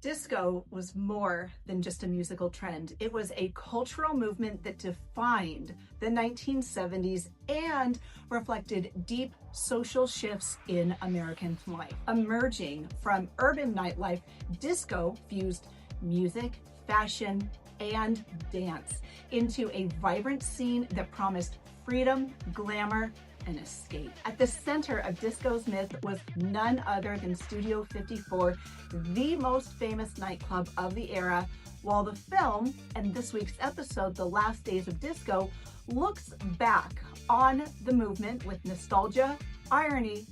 Disco was more than just a musical trend. It was a cultural movement that defined the 1970s and reflected deep social shifts in American life. Emerging from urban nightlife, disco fused music, fashion, and dance into a vibrant scene that promised freedom, glamour, and escape. At the center of disco's myth was none other than Studio 54, the most famous nightclub of the era, while the film and this week's episode, The Last Days of Disco, looks back on the movement with nostalgia, irony,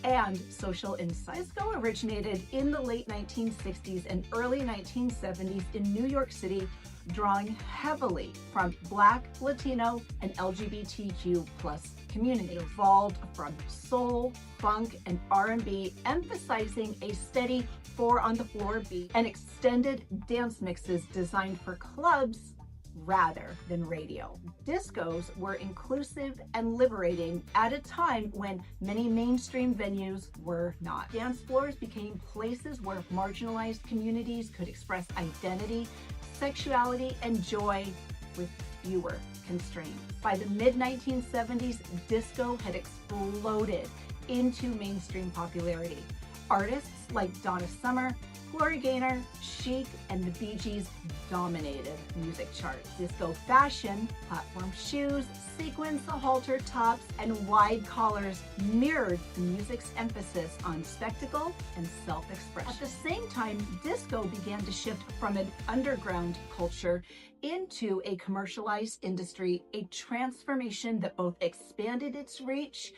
and social insight. Disco originated in the late 1960s and early 1970s in New York City, drawing heavily from Black, Latino, and LGBTQ plus community. It evolved from soul, funk, and R&B, emphasizing a steady four-on-the-floor beat and extended dance mixes designed for clubs rather than radio. Discos were inclusive and liberating at a time when many mainstream venues were not. Dance floors became places where marginalized communities could express identity, sexuality, and joy with fewer constraints. By the mid-1970s, disco had exploded into mainstream popularity. Artists like Donna Summer, Gloria Gaynor, Chic, and the Bee Gees dominated music charts. Disco fashion, platform shoes, sequins, halter tops, and wide collars mirrored the music's emphasis on spectacle and self-expression. At the same time, disco began to shift from an underground culture into a commercialized industry, a transformation that both expanded its reach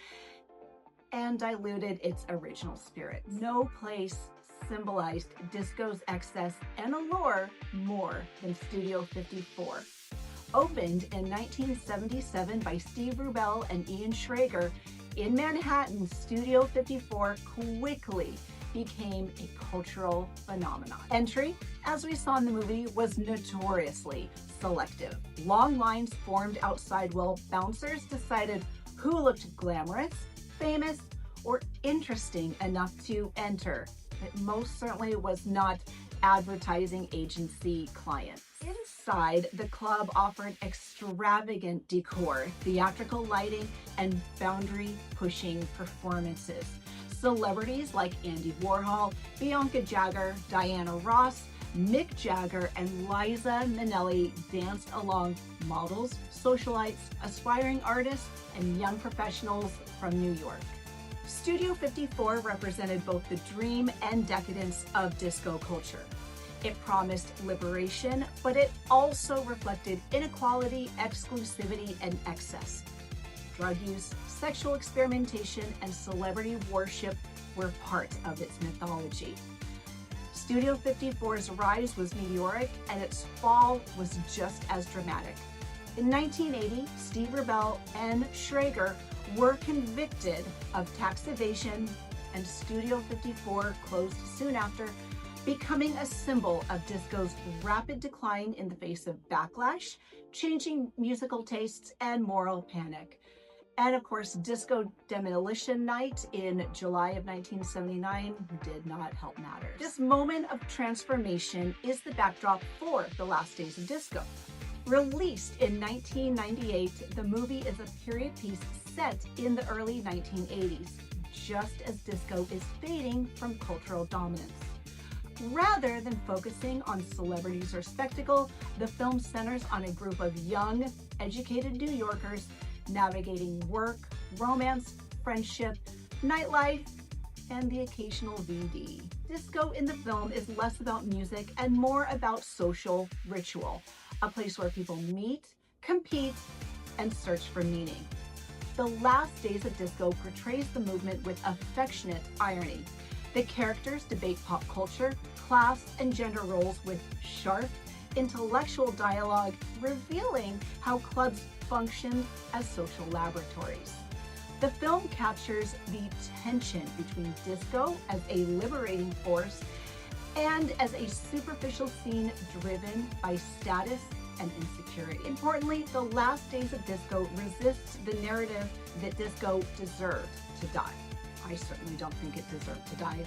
and diluted its original spirit. No place symbolized disco's excess and allure more than Studio 54. Opened in 1977 by Steve Rubell and Ian Schrager in Manhattan, Studio 54 quickly became a cultural phenomenon. Entry, as we saw in the movie, was notoriously selective. Long lines formed outside while bouncers decided who looked glamorous, famous, or interesting enough to enter. It most certainly was not advertising agency clients. Inside, the club offered extravagant decor, theatrical lighting, and boundary-pushing performances. Celebrities like Andy Warhol, Bianca Jagger, Diana Ross, Mick Jagger, and Liza Minnelli danced along models, socialites, aspiring artists, and young professionals from New York. Studio 54 represented both the dream and decadence of disco culture. It promised liberation, but it also reflected inequality, exclusivity, and excess. Drug use, sexual experimentation, and celebrity worship were part of its mythology. Studio 54's rise was meteoric, and its fall was just as dramatic. In 1980, Steve Rubell and Schrager were convicted of tax evasion, and Studio 54 closed soon after, becoming a symbol of disco's rapid decline in the face of backlash, changing musical tastes, and moral panic. And of course, Disco Demolition Night in July of 1979 did not help matters. This moment of transformation is the backdrop for The Last Days of Disco. Released in 1998, the movie is a period piece set in the early 1980s, just as disco is fading from cultural dominance. Rather than focusing on celebrities or spectacle, the film centers on a group of young, educated New Yorkers navigating work, romance, friendship, nightlife, and the occasional VD. Disco in the film is less about music and more about social ritual, a place where people meet, compete, and search for meaning. The Last Days of Disco portrays the movement with affectionate irony. The characters debate pop culture, class, and gender roles with sharp, intellectual dialogue, revealing how clubs function as social laboratories. The film captures the tension between disco as a liberating force and as a superficial scene driven by status and insecurity. Importantly, The Last Days of Disco resists the narrative that disco deserved to die. I certainly don't think it deserved to die.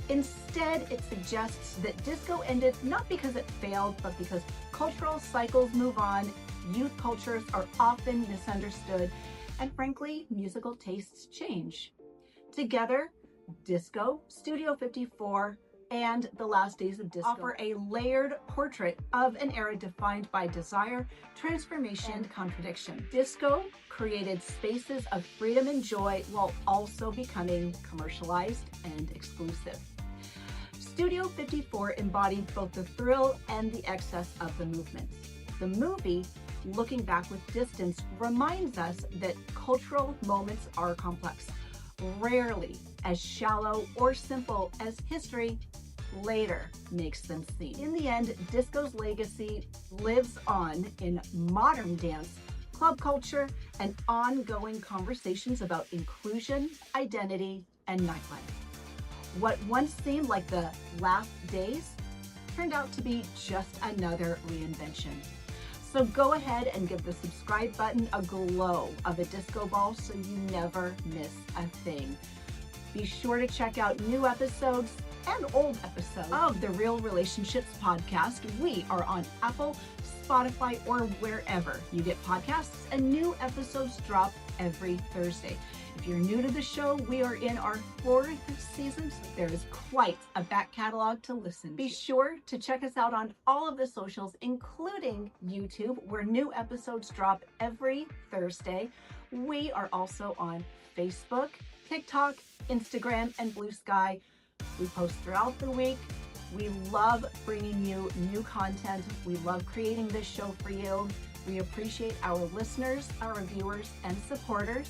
Instead, it suggests that disco ended not because it failed, but because cultural cycles move on, youth cultures are often misunderstood, and frankly, musical tastes change. Together, disco, Studio 54, and The Last Days of Disco offer a layered portrait of an era defined by desire, transformation, and contradiction. Disco created spaces of freedom and joy while also becoming commercialized and exclusive. Studio 54 embodied both the thrill and the excess of the movement. The movie, looking back with distance, reminds us that cultural moments are complex, rarely as shallow or simple as history later makes them seem. In the end, disco's legacy lives on in modern dance, club culture, and ongoing conversations about inclusion, identity, and nightlife. What once seemed like the last days turned out to be just another reinvention. So go ahead and give the subscribe button a glow of a disco ball so you never miss a thing. Be sure to check out new episodes and old episodes of the Real Relationships podcast. We are on Apple, Spotify, or wherever you get podcasts, and new episodes drop every Thursday. If you're new to the show, we are in our 4th season, so there is quite a back catalog to listen to. Be sure to check us out on all of the socials, including YouTube, where new episodes drop every Thursday. We are also on Facebook, TikTok, Instagram, and Blue Sky. We post throughout the week. We love bringing you new content. We love creating this show for you. We appreciate our listeners, our viewers, and supporters.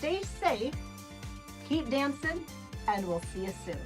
Stay safe, keep dancing, and we'll see you soon.